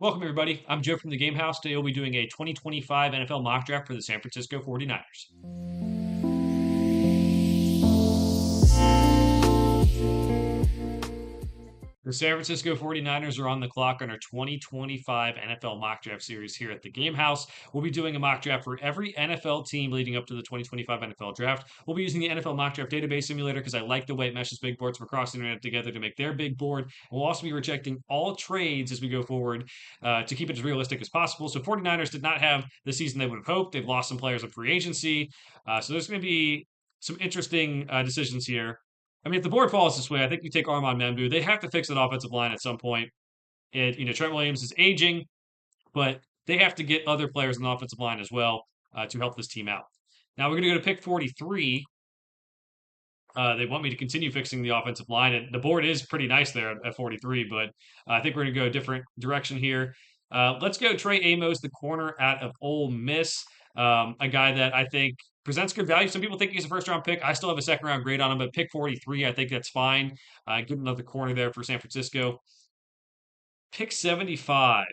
Welcome, everybody. I'm Joe from the Game House. Today we'll be doing a 2025 NFL mock draft for the San Francisco 49ers. The San Francisco 49ers are on the clock on our 2025 NFL mock draft series here at the Game House. We'll be doing a mock draft for every NFL team leading up to the 2025 NFL draft. We'll be using the NFL mock draft database simulator because I like the way it meshes big boards from across the internet together to make their big board. And we'll also be rejecting all trades as we go forward to keep it as realistic as possible. So 49ers did not have the season they would have hoped. They've lost some players in free agency. So there's going to be some interesting decisions here. I mean, if the board falls this way, I think you take Armand Membu. They have to fix that offensive line at some point. Trent Williams is aging, but they have to get other players on the offensive line as well to help this team out. Now we're going to go to pick 43. They want me to continue fixing the offensive line, and the board is pretty nice there at 43, but I think we're going to go a different direction here. Let's go Trey Amos, the corner out of Ole Miss, a guy that I think presents good value. Some people think he's a first round pick. I still have a second round grade on him, but pick 43, I think that's fine. Get another corner there for San Francisco. Pick 75.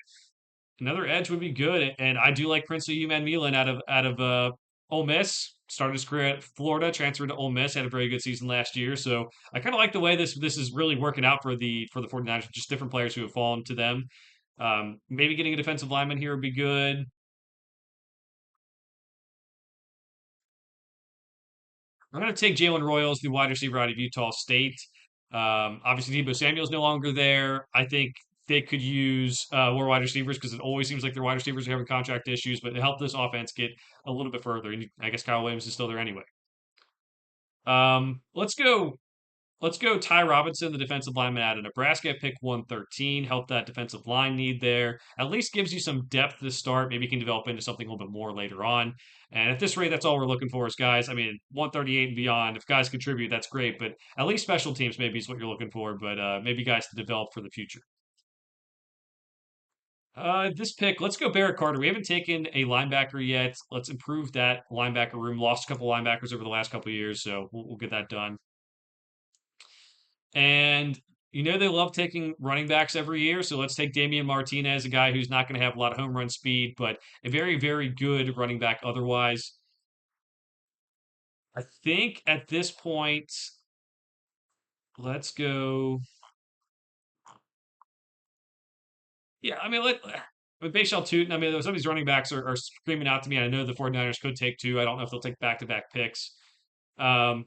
Another edge would be good, and I do like Prince Umanmielen out of Ole Miss. Started his career at Florida, transferred to Ole Miss, had a very good season last year. So I kind of like the way this is really working out for the 49ers. Just different players who have fallen to them. Maybe getting a defensive lineman here would be good. I'm going to take Jalen Royals, the wide receiver out of Utah State. Obviously, Deebo Samuel's no longer there. I think they could use more wide receivers because it always seems like their wide receivers are having contract issues, but to help this offense get a little bit further, and I guess Kyle Williams is still there anyway. Um, let's go. Let's go Ty Robinson, the defensive lineman out of Nebraska, pick 113. Help that defensive line need there. At least gives you some depth to start. Maybe you can develop into something a little bit more later on. And at this rate, that's all we're looking for is guys. I mean, 138 and beyond. If guys contribute, that's great. But at least special teams maybe is what you're looking for. But maybe guys to develop for the future. This pick, let's go Barrett Carter. We haven't taken a linebacker yet. Let's improve that linebacker room. Lost a couple linebackers over the last couple of years, so we'll get that done. And they love taking running backs every year. So let's take Damian Martinez, a guy who's not going to have a lot of home run speed, but a very, very good running back otherwise. I think at this point, let's go. Yeah, I mean, with Bashal Tootin, I mean, some of these running backs are screaming out to me. I know the 49ers could take two. I don't know if they'll take back to back picks. Um,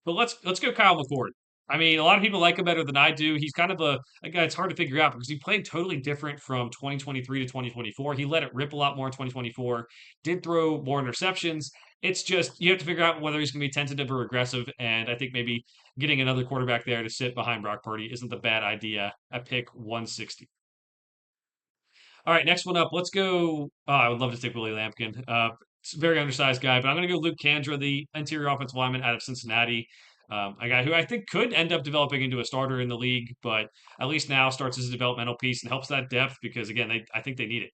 But let's go Kyle McCord. I mean, a lot of people like him better than I do. He's kind of a guy it's hard to figure out because he played totally different from 2023 to 2024. He let it rip a lot more in 2024, did throw more interceptions. It's just you have to figure out whether he's going to be tentative or aggressive. And I think maybe getting another quarterback there to sit behind Brock Purdy isn't the bad idea at pick 160. All right, next one up. Let's go. Oh, I would love to take Willie Lampkin. It's a very undersized guy, but I'm going to go Luke Kandra, the interior offensive lineman out of Cincinnati. A guy who I think could end up developing into a starter in the league, but at least now starts as a developmental piece and helps that depth because again, I think they need it.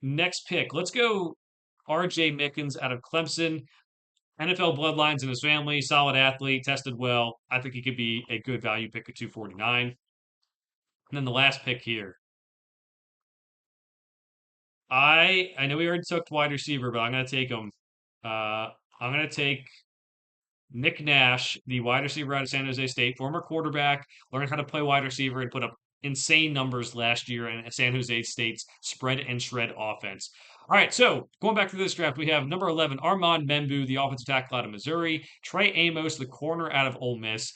Next pick, let's go R.J. Mickens out of Clemson. NFL bloodlines in his family, solid athlete, tested well. I think he could be a good value pick at 249. And then the last pick here, I know we already took wide receiver, but I'm going to take him. I'm going to take Nick Nash, the wide receiver out of San Jose State, former quarterback, learned how to play wide receiver and put up insane numbers last year in San Jose State's spread and shred offense. All right, so going back to this draft, we have number 11, Armand Membu, the offensive tackle out of Missouri, Trey Amos, the corner out of Ole Miss,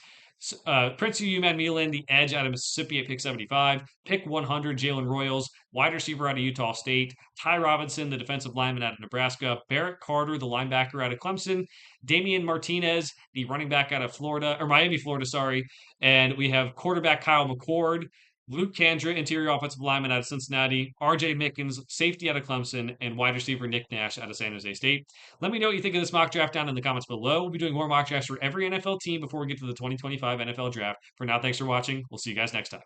Prince Umanmielen, the edge out of Mississippi at pick 75. Pick 100, Jalen Royals, wide receiver out of Utah State. Ty Robinson, the defensive lineman out of Nebraska. Barrett Carter, the linebacker out of Clemson. Damian Martinez, the running back out of Florida, or Miami, Florida, sorry. And we have quarterback Kyle McCord. Luke Kandra, interior offensive lineman out of Cincinnati, R.J. Mickens, safety out of Clemson, and wide receiver Nick Nash out of San Jose State. Let me know what you think of this mock draft down in the comments below. We'll be doing more mock drafts for every NFL team before we get to the 2025 NFL draft. For now, thanks for watching. We'll see you guys next time.